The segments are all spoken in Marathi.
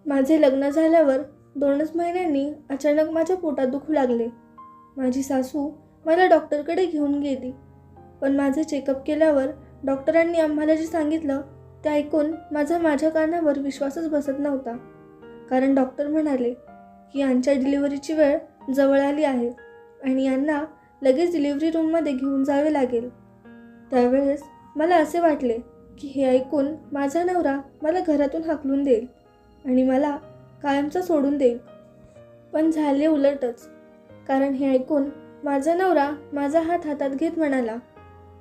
माझे लग्न झाल्यावर 2च महिन्यांनी अचानक माझ्या पोटात दुखू लागले. माझी सासू मला डॉक्टरकडे घेऊन गेली. पण माझे चेकअप केल्यावर डॉक्टरांनी आम्हाला जे सांगितलं ते ऐकून माझ्या कानावर विश्वासच बसत नव्हता. कारण डॉक्टर म्हणाले की यांच्या डिलिव्हरीची वेळ जवळ आली आहे आणि यांना लगेच डिलिव्हरी रूममध्ये घेऊन जावे लागेल. त्यावेळेस मला असे वाटले की हे ऐकून माझा नवरा मला घरातून हाकलून देईल आणि मला कायमचा सोडून देईल. पण झाले उलटच. कारण हे ऐकून माझा नवरा माझा हात हातात घेत म्हणाला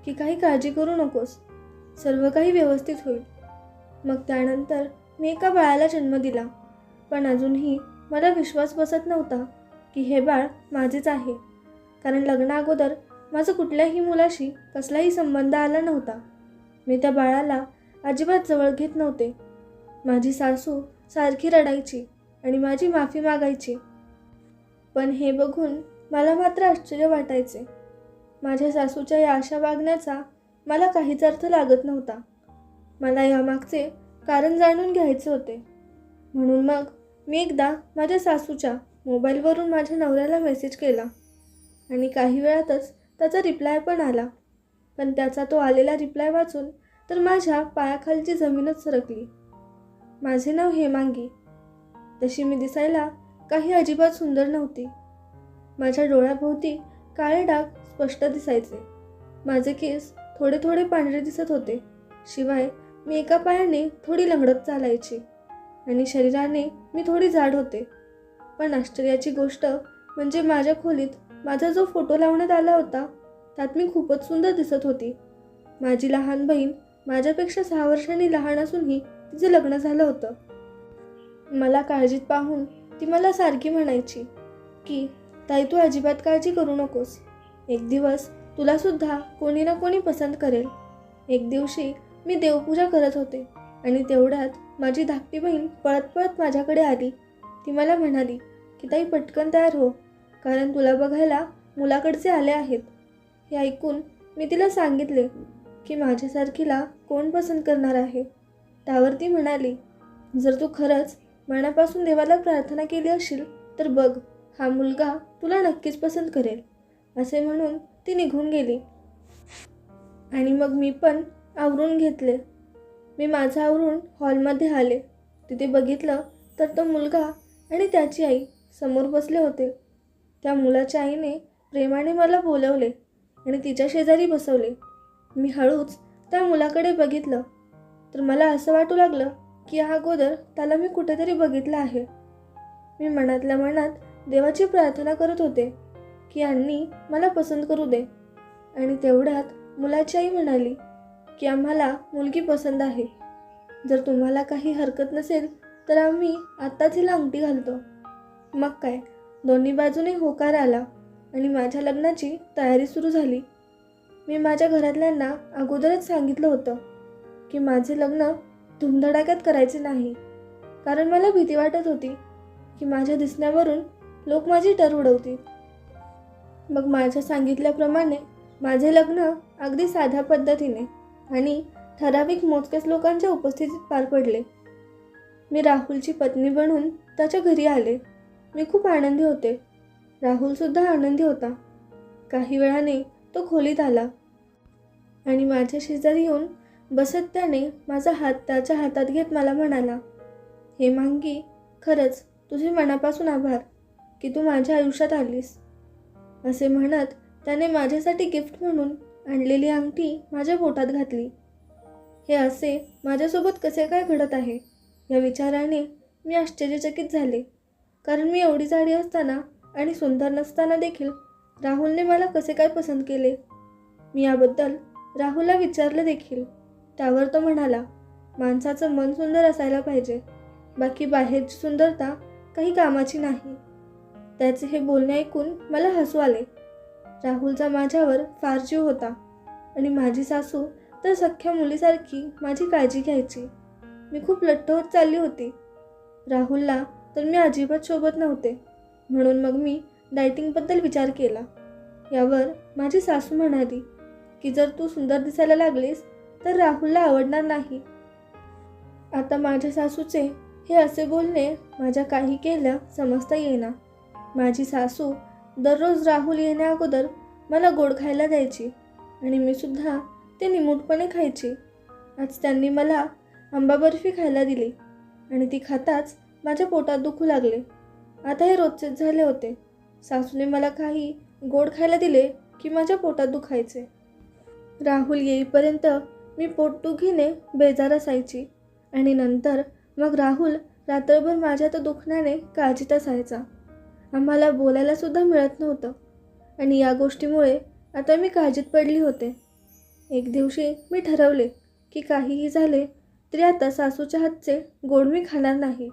की काही काळजी करू नकोस, सर्व काही व्यवस्थित होईल. मग त्यानंतर मी एका बाळाला जन्म दिला. पण अजूनही मला विश्वास बसत नव्हता की हे बाळ माझेच आहे. कारण लग्नाअगोदर माझा कुठल्याही मुलाशी कसलाही संबंध आला नव्हता. मी त्या बाळाला अजिबात जवळ घेत नव्हते. माझी सासू सारखी रडायची आणि माझी माफी मागायची. पण हे बघून मला मात्र आश्चर्य वाटायचे. माझ्या सासूच्या या अशा वागण्याचा मला काहीच अर्थ लागत नव्हता. मला यामागचे कारण जाणून घ्यायचे होते. म्हणून मग मी एकदा माझ्या सासूच्या मोबाईलवरून माझ्या नवऱ्याला मेसेज केला आणि काही वेळातच त्याचा रिप्लाय पण आला. पण त्याचा तो आलेला रिप्लाय वाचून तर माझ्या पायाखालची जमीनच सरकली. माझे नाव हेमांगी. तशी मी दिसायला काही अजिबात सुंदर नव्हती. माझ्या डोळ्याभोवती काळे डाग स्पष्ट दिसायचे. माझे केस थोडे थोडे पांढरे दिसत होते. शिवाय मी एका पायाने थोडी लंगडत चालायची आणि शरीराने मी थोडी जाड होते. पण आश्चर्याची गोष्ट म्हणजे माझ्या खोलीत माझा जो फोटो लावण्यात आला होता त्यात मी खूपच सुंदर दिसत होती. माझी लहान बहीण माझ्यापेक्षा 6 वर्षांनी लहान असूनही तिचे लग्न झालं होतं. मला काळजीत पाहून ती मला सारखी म्हणायची की ताई, तू अजिबात काळजी करू नकोस. एक दिवस तुला सुद्धा कोणी ना कोणी पसंत करेल. एक दिवशी मी देवपूजा करत होते आणि तेवढ्यात माझी धाकटी बहीण पळत पळत माझ्याकडे आली. ती मला म्हणाली की ताई, पटकन तयार हो, कारण तुला बघायला मुलाकडचे आले आहेत. हे ऐकून मी तिला सांगितले की माझ्यासारखीला कोण पसंत करणार आहे. त्यावर ती म्हणाली, जर तू खरंच मनापासून देवाला प्रार्थना केली असेल तर बघ, हा मुलगा तुला नक्कीच पसंत करेल. असे म्हणून ती निघून गेली. आणि मग मी पण आवरून घेतले. मी माझं आवरून हॉलमध्ये आले. तिथे बघितलं तर तो मुलगा आणि त्याची आई समोर बसले होते. त्या मुलाच्या आईने प्रेमाने मला बोलवले आणि तिच्या शेजारी बसवले. मी हळूच त्या मुलाकडे बघितलं तर मला असं वाटू लागलं की या अगोदर त्याला मी कुठेतरी बघितलं आहे. मी मनातल्या मनात देवाची प्रार्थना करत होते की यांनी मला पसंत करू दे. आणि तेवढ्यात मुलाची आई म्हणाली की आम्हाला मुलगी पसंत आहे. जर तुम्हाला काही हरकत नसेल तर आम्ही आत्ताच हिला अंगठी घालतो. मग काय, दोन्ही बाजूने होकार आला आणि माझ्या लग्नाची तयारी सुरू झाली. मी माझ्या घरातल्यांना अगोदरच सांगितलं होतं की माझे लग्न धुमधडाक्यात करायचे नाही. कारण मला भीती वाटत होती की माझ्या दिसण्यावरून लोक माझी टर उडवतील. मग माझ्या सांगितल्याप्रमाणे माझे लग्न अगदी साध्या पद्धतीने आणि ठराविक मोजक्याच लोकांच्या उपस्थितीत पार पडले. मी राहुलची पत्नी बनून त्याच्या घरी आले. मी खूप आनंदी होते. राहुलसुद्धा आनंदी होता. काही वेळाने तो खोलीत आला आणि माझ्या शेजारी येऊन बसत त्याने माझा हात त्याच्या हातात घेत मला म्हणाला, हेमांगी, खरंच तुझे मनापासून आभार की तू माझ्या आयुष्यात आलीस. असे म्हणत त्याने माझ्यासाठी गिफ्ट म्हणून आणलेली अंगठी माझ्या बोटात घातली. हे असे माझ्यासोबत कसे काय घडत आहे या विचाराने मी आश्चर्यचकित झाले. कारण मी एवढी जाडी असताना आणि सुंदर नसताना देखील राहुलने मला कसे काय पसंत केले. मी याबद्दल राहुलला विचारलं देखील. त्यावर तो म्हणाला, माणसाचं मन सुंदर असायला पाहिजे, बाकी बाहेरची सुंदरता काही कामाची नाही. त्याचे हे बोलणे ऐकून मला हसू आले. राहुलचा माझ्यावर फार जीव होता आणि माझी सासू तर सख्ख्या मुलीसारखी माझी काळजी घ्यायची. मी खूप लठ्ठ होत चालली होती. राहुलला तर मी अजिबात शोभत नव्हते. म्हणून मग मी डायटिंगबद्दल विचार केला. यावर माझी सासू म्हणाली की जर तू सुंदर दिसायला लागलीस तर राहुलला आवडणार नाही. आता माझ्या सासूचे हे असे बोलणे माझ्या काही केल्या समजता येईना. माझी सासू दररोज राहुल येण्या अगोदर मला गोड खायला द्यायची आणि मी सुद्धा ते निमूटपणे खायची. आज त्यांनी मला आंबा बर्फी खायला दिली आणि ती खाताच माझ्या पोटात दुखू लागले. आता हे रोजचेच झाले होते. सासूने मला काही गोड खायला दिले की माझ्या पोटात दुखायचे. राहुल येईपर्यंत मी पोटदुखीने बेजार असायची आणि नंतर मग राहुल रात्रभर माझ्या तर दुखण्याने काळजीत असायचा. आम्हाला बोलायला सुद्धा मिळत नव्हतं आणि या गोष्टीमुळे आता मी काळजीत पडली होते. एक दिवशी मी ठरवले की काहीही झाले तरी आता सासूच्या हातचे गोड मी खाणार नाही.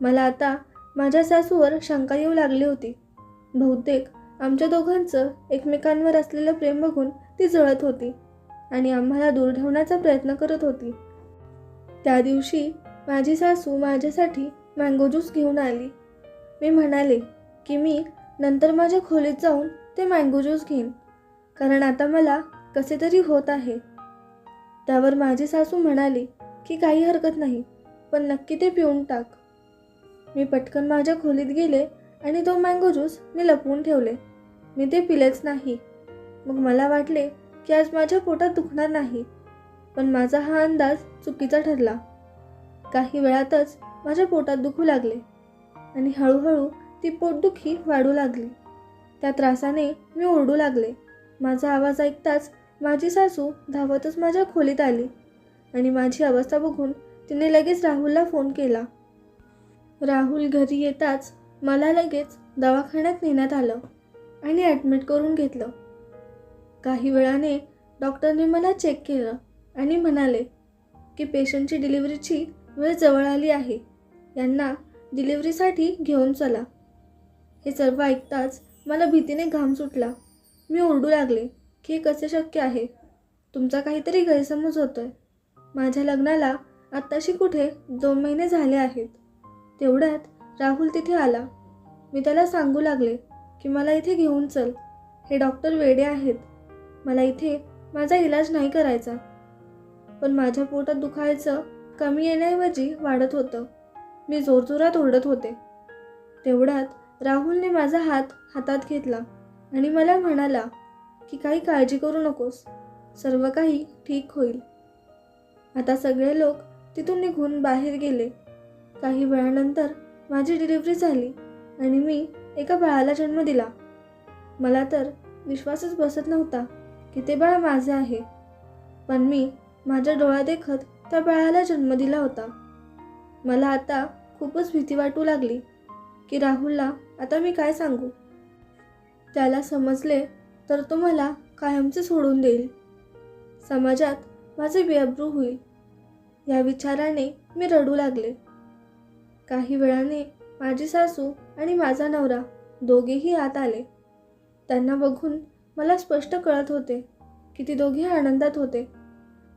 मला आता माझ्या सासूवर शंका येऊ लागली होती. बहुतेक आमच्या दोघांचं एकमेकांवर असलेलं प्रेम बघून ती जळत होती आणि आम्हाला दूर ठेवण्याचा प्रयत्न करत होती. त्या दिवशी माझी सासू माझ्यासाठी मँगो ज्यूस घेऊन आली. मी म्हणाले की मी नंतर माझ्या खोलीत जाऊन ते मँगो ज्यूस घेईन, कारण आता मला कसे तरी होत आहे. त्यावर माझी सासू म्हणाली की काही हरकत नाही, पण नक्की ते पिऊन टाक. मी पटकन माझ्या खोलीत गेले आणि तो मँगो ज्यूस मी लपवून ठेवले. मी ते पिलेच नाही. मग मला वाटले की आज माझ्या पोटात दुखणार नाही, पण माझा हा अंदाज चुकीचा ठरला. काही वेळातच माझ्या पोटात दुखू लागले आणि हळूहळू ती पोटदुखी वाढू लागली. त्या त्रासाने मी ओरडू लागले. माझा आवाज ऐकताच माझी सासू धावतच माझ्या खोलीत आली आणि माझी अवस्था बघून तिने लगेच राहुलला फोन केला. राहुल घरी येताच मला लगेच दवाखान्यात नेण्यात आलं आणि ॲडमिट करून घेतलं. काही वेळाने डॉक्टरने मला चेक केलं आणि म्हणाले की पेशंटची डिलिव्हरीची वेळ जवळ आली आहे, यांना डिलिव्हरीसाठी घेऊन चला. हे सर्व ऐकताच मला भीतीने घाम सुटला. मी ओरडू लागले की हे कसे शक्य आहे? तुमचा काहीतरी गैरसमज होतोय. माझ्या लग्नाला आत्ताशी कुठे 2 महिने झाले आहेत. तेवढ्यात राहुल तिथे आला. मी त्याला सांगू लागले की मला इथे घेऊन चल. हे डॉक्टर वेडे आहेत. मला इथे माझा इलाज नाही करायचा. पण माझ्या पोटात दुखायचं कमी येण्याऐवजी वाढत होतं. मी जोरजोरात ओरडत होते. तेवढ्यात राहुलने माझा हात हातात घेतला आणि मला म्हणाला की काही काळजी करू नकोस, सर्व काही ठीक होईल. आता सगळे लोक तिथून निघून बाहेर गेले. काही वेळानंतर माझी डिलिव्हरी झाली आणि मी एका बाळाला जन्म दिला. मला तर विश्वासच बसत नव्हता की ते बाळ माझे आहे, पण मी माझ्या डोळ्यादेखत त्या बाळाला जन्म दिला होता. मला आता खूपच भीती वाटू लागली की राहुलला आता मी काय सांगू. त्याला समजले तर तो मला कायमचे सोडून देईल. समाजात माझे बेअब्रू होईल. या विचाराने मी रडू लागले. काही वेळाने माझी सासू आणि माझा नवरा दोघेही आत आले. त्यांना बघून मला स्पष्ट कळत होते की ती दोघे आनंदात होते.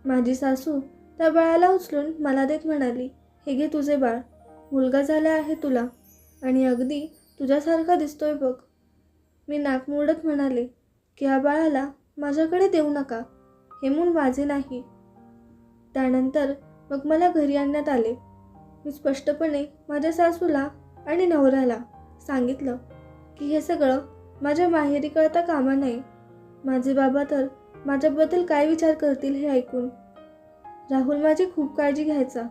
माझी सासू त्या बाळाला उचलून मला देत म्हणाली, हे घे तुझे बाळ, मुलगा झाला आहे तुला आणि अगदी तुझ्यासारखा दिसतोय बघ. मी नाक मुरडत म्हणाले की या बाळाला माझ्याकडे देऊ नका, हे मूल माझे नाही. त्यानंतर मग मला घरी आणण्यात आले. मी स्पष्टपणे माझ्या सासूला आणि नवऱ्याला सांगितलं की हे सगळं माझ्या माहेरी कळता कामा नये. माझे बाबा तर माझ्याबद्दल काय विचार करतील हे ऐकून. राहुल माझी खूप काळजी घ्यायचा.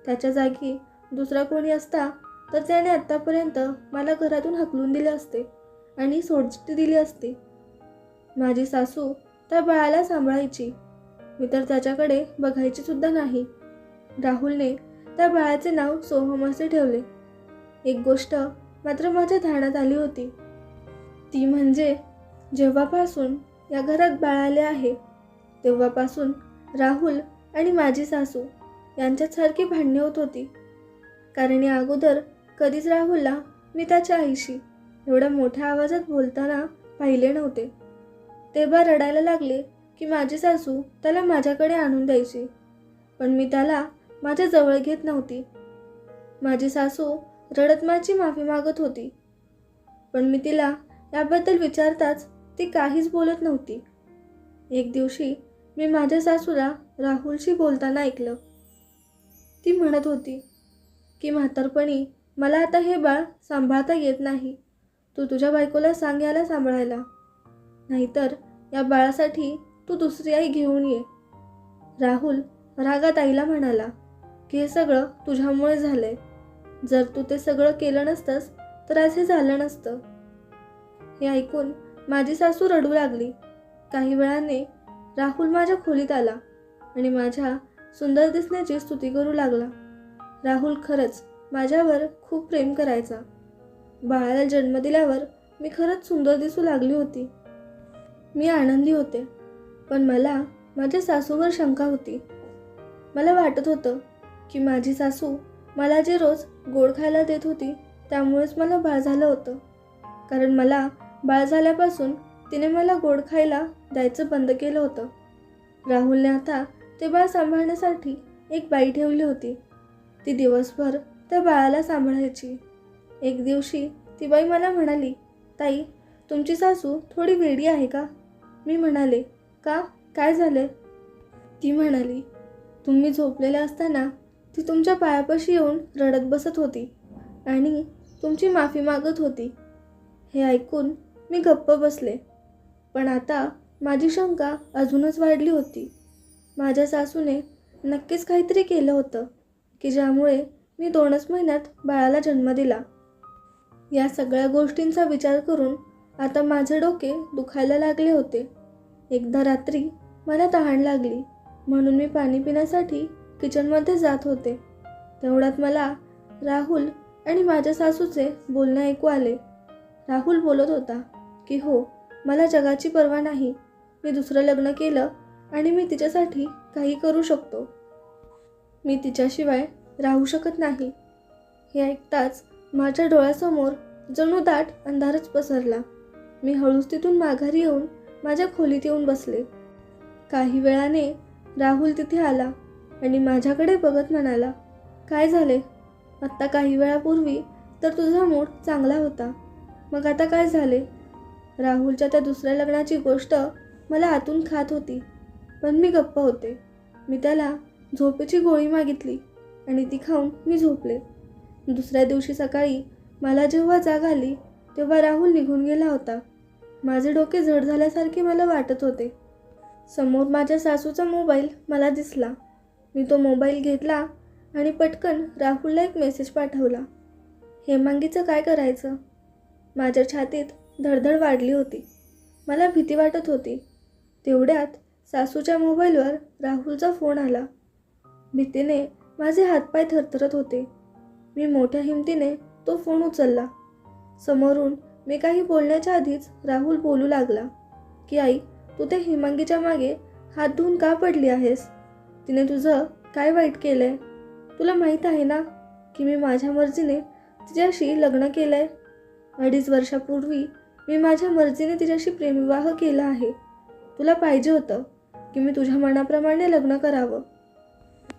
त्याच्या जागी दुसरा कोणी असता तर त्याने आत्तापर्यंत मला घरातून हाकलून दिले असते आणि सोडचिठ्ठी दिली असती. माझी सासू त्या बाळाला सांभाळायची. मी तर त्याच्याकडे बघायची सुद्धा नाही. राहुलने त्या बाळाचे नाव सोहम असे ठेवले. एक गोष्ट मात्र माझ्या ध्यानात आली होती. ती म्हणजे जेव्हापासून या घरात बाळ आले आहे तेव्हापासून राहुल आणि माझी सासू यांच्यात सारखी भांडणे होत होती. कारण या अगोदर कधीच राहुलला मी त्याच्या आईशी एवढ्या मोठ्या आवाजात बोलताना पाहिले नव्हते. तेव्हा रडायला लागले की माझी सासू त्याला माझ्याकडे आणून द्यायची, पण मी त्याला माझ्या जवळ घेत नव्हती. माझी सासू रडत माझी माफी मागत होती, पण मी तिला याबद्दल विचारताच ती काहीच बोलत नव्हती. एक दिवशी मी माझ्या सासूला राहुलशी बोलताना ऐकलं. ती म्हणत होती, की म्हातारपणी मला आता हे बाळ सांभाळता येत नाही. तू तुझ्या बायकोला सांग याला सांभाळायला, नाहीतर या बाळासाठी तू दुसरी आई घेऊन ये. राहुल रागात आईला म्हणाला की हे सगळं तुझ्यामुळे झालंय. जर तू ते सगळं केलं नसतंस तर आज हे झालं नसतं. हे ऐकून माझी सासू रडू लागली. काही वेळाने राहुल माझ्या खोलीत आला आणि माझ्या सुंदर दिसण्याची स्तुती करू लागला. राहुल खरंच माझ्यावर खूप प्रेम करायचा. बाळाला जन्म दिल्यावर मी खरंच सुंदर दिसू लागली होती. मी आनंदी होते, पण मला माझ्या सासूवर शंका होती. मला वाटत होतं की माझी सासू मला जे रोज गोड खायला देत होती त्यामुळेच मला बाळ झालं होतं. कारण मला बाळ झाल्यापासून तिने मला गोड खायला द्यायचं बंद केलं होतं. राहुलने आता ते बाळ सांभाळण्यासाठी एक बाई ठेवली होती. ती दिवसभर त्या बाळाला सांभाळायची. एक दिवशी ती बाई मला म्हणाली, ताई, तुमची सासू थोडी वेडी आहे का? मी म्हणाले, का, काय झाले? ती म्हणाली, तुम्ही झोपलेल्या असताना ती तुमच्या पायापाशी येऊन रडत बसत होती आणि तुमची माफी मागत होती. हे ऐकून मी गप्प बसले, पण आता माझी शंका अजूनच वाढली होती. माझ्या सासूने नक्कीच काहीतरी केलं होतं की ज्यामुळे मी 2च महिन्यात बाळाला जन्म दिला. या सगळ्या गोष्टींचा विचार करून आता माझे डोके दुखायला लागले होते. एकदा रात्री मला तहान लागली म्हणून मी पाणी पिण्यासाठी किचनमध्ये जात होते. तेवढ्यात मला राहुल आणि माझ्या सासूचे बोलणे ऐकू आले. राहुल बोलत होता की हो, मला जगाची पर्वा नाही. मी दुसरं लग्न केलं आणि मी तिच्यासाठी काही करू शकतो. मी तिच्याशिवाय राहू शकत नाही. हे ऐकताच माझ्या डोळ्यासमोर जणू दाट अंधारच पसरला. मी हळूच तिथून माघारी येऊन माझ्या खोलीत येऊन बसले. काही वेळाने राहुल तिथे आला आणि माझ्याकडे बघत म्हणाला, काय झाले? आत्ता काही वेळापूर्वी तर तुझा मूड चांगला होता, मग आता काय झाले? राहुलच्या त्या दुसऱ्या लग्नाची गोष्ट मला आतून खात होती, पण मी गप्प होते. मी त्याला झोपेची गोळी मागितली आणि ती खाऊन मी झोपले. दुसऱ्या दिवशी सकाळी मला जेव्हा जाग आली तेव्हा राहुल निघून गेला होता. माझे डोके जड झाल्यासारखे मला वाटत होते. समोर माझ्या सासूचा मोबाईल मला दिसला. मी तो मोबाईल घेतला आणि पटकन राहुलला एक मेसेज पाठवला. हेमांगीचं काय करायचं? माझ्या छातीत धडधड वाढली होती. मला भीती वाटत होती. तेवढ्यात सासूच्या मोबाईलवर राहुलचा फोन आला. भीतीने माझे हातपाय थरथरत होते. मी मोठ्या हिमतीने तो फोन उचलला. समोरून मी काही बोलण्याच्या आधीच राहुल बोलू लागला की आई, तू त्या हेमांगीच्या मागे हात धुवून का पडली आहेस? तिने तुझं काय वाईट केलंय? तुला माहीत आहे ना की मी माझ्या मर्जीने तिच्याशी लग्न केलंय. 2.5 वर्षापूर्वी मी माझ्या मर्जीने तिच्याशी प्रेमविवाह केला आहे. तुला पाहिजे होतं की मी तुझ्या मनाप्रमाणे लग्न करावं.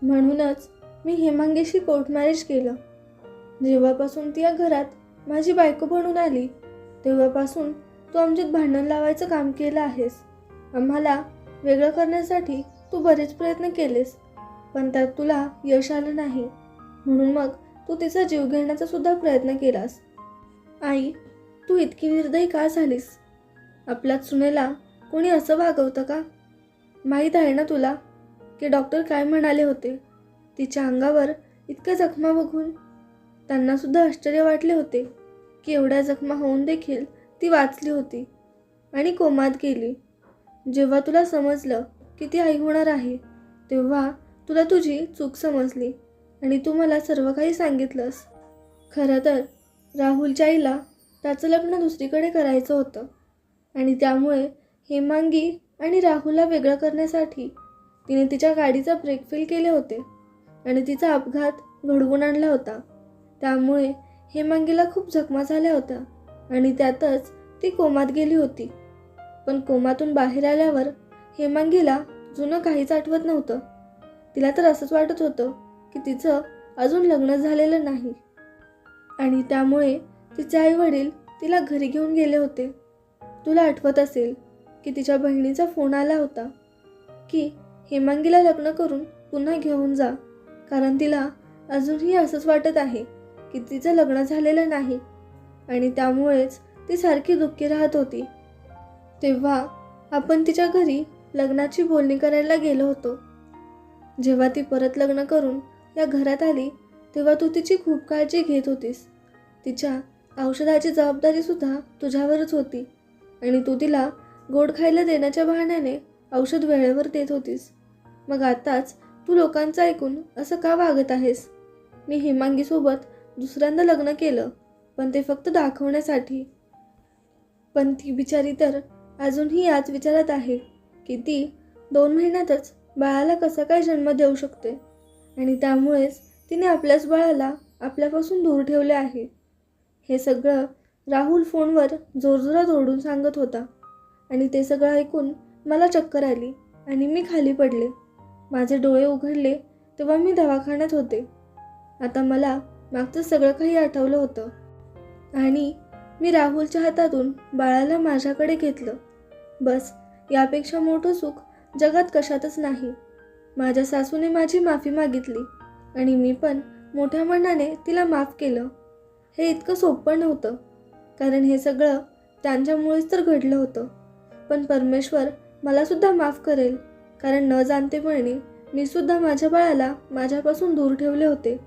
म्हणूनच मी हेमांगीशी कोर्ट मॅरेज केलं. जेव्हापासून ती या घरात माझी बायको बनून आली तेव्हापासून तू आमच्यात भांडण लावायचं काम केलं आहेस. आम्हाला वेगळं करण्यासाठी तू बरेच प्रयत्न केलेस, पण त्यात तुला यश आलं नाही. म्हणून मग तू तिचा जीव घेण्याचा सुद्धा प्रयत्न केलास. आई, तू इतकी निर्दयी का झालीस? आपल्याच सुनेला कोणी असं वागवतं का? माहीत आहे ना तुला की डॉक्टर काय म्हणाले होते? तिच्या अंगावर इतक्या जखमा बघून त्यांनासुद्धा आश्चर्य वाटले होते की एवढ्या जखमा होऊन देखील ती वाचली होती आणि कोमात गेली. जेव्हा तुला समजलं की ती आई होणार आहे तेव्हा तुला तुझी चूक समजली आणि तू मला सर्व काही सांगितलंस. खरं तर राहुलच्या आईला त्याचं लग्न दुसरीकडे करायचं होतं आणि त्यामुळे हेमांगी आणि राहुलला वेगळं करण्यासाठी तिने तिच्या गाडीचा ब्रेक फेल केले होते आणि तिचा अपघात घडवून आणला होता. त्यामुळे हेमांगीला खूप जखमा झाल्या होत्या आणि त्यातच ती कोमात गेली होती. पण कोमातून बाहेर आल्यावर हेमांगीला जुनं काहीच आठवत नव्हतं. तिला तर असंच वाटत होतं की तिचं अजून लग्न झालेलं नाही आणि त्यामुळे तिचे आईवडील तिला घरी घेऊन गेले होते. तुला आठवत असेल की तिच्या बहिणीचा फोन आला होता की हेमांगीला लग्न करून पुन्हा घेऊन जा, कारण तिला अजूनही असंच वाटत आहे की तिचं लग्न झालेलं नाही आणि त्यामुळेच ती सारखी दुःखी राहत होती. तेव्हा आपण तिच्या घरी लग्नाची बोलणी करायला गेलो होतो. जेव्हा ती परत लग्न करून या घरात आली तेव्हा तू तिची खूप काळजी घेत होतीस. तिच्या औषधाची जबाबदारीसुद्धा तुझ्यावरच होती आणि तू तिला गोड खायला देण्याच्या बहाण्याने औषध वेळेवर देत होतीस. मग आताच तू लोकांचं ऐकून असं का वागत आहेस? मी हेमांगीसोबत दुसऱ्यांदा लग्न केलं, पण ते फक्त दाखवण्यासाठी. पण ती बिचारी तर अजूनही याच विचारात आहे की ती 2 महिन्यातच बाळाला कसा काय जन्म देऊ शकते आणि त्यामुळेच तिने आपल्याच बाळाला आपल्यापासून दूर ठेवले आहे. हे सगळं राहुल फोनवर जोरजोरात ओरडून सांगत होता आणि ते सगळं ऐकून मला चक्कर आली आणि मी खाली पडले. माझे डोळे उघडले तेव्हा मी दवाखान्यात होते. आता मला मागचं सगळं काही आठवलं होतं आणि मी राहुलच्या हातातून बाळाला माझ्याकडे घेतलं. बस यापेक्षा मोठं सुख जगात कशातच नाही. माझ्या सासूने माझी माफी मागितली आणि मी पण मोठ्या मनाने तिला माफ केलं. हे इतकं सोपं नव्हतं, कारण हे सगळं त्यांच्यामुळेच तर घडलं होतं. पण परमेश्वर मलासुद्धा माफ करेल, कारण न जाणतेपणी मी सुद्धा माझ्या बाळाला माझ्यापासून दूर ठेवले होते.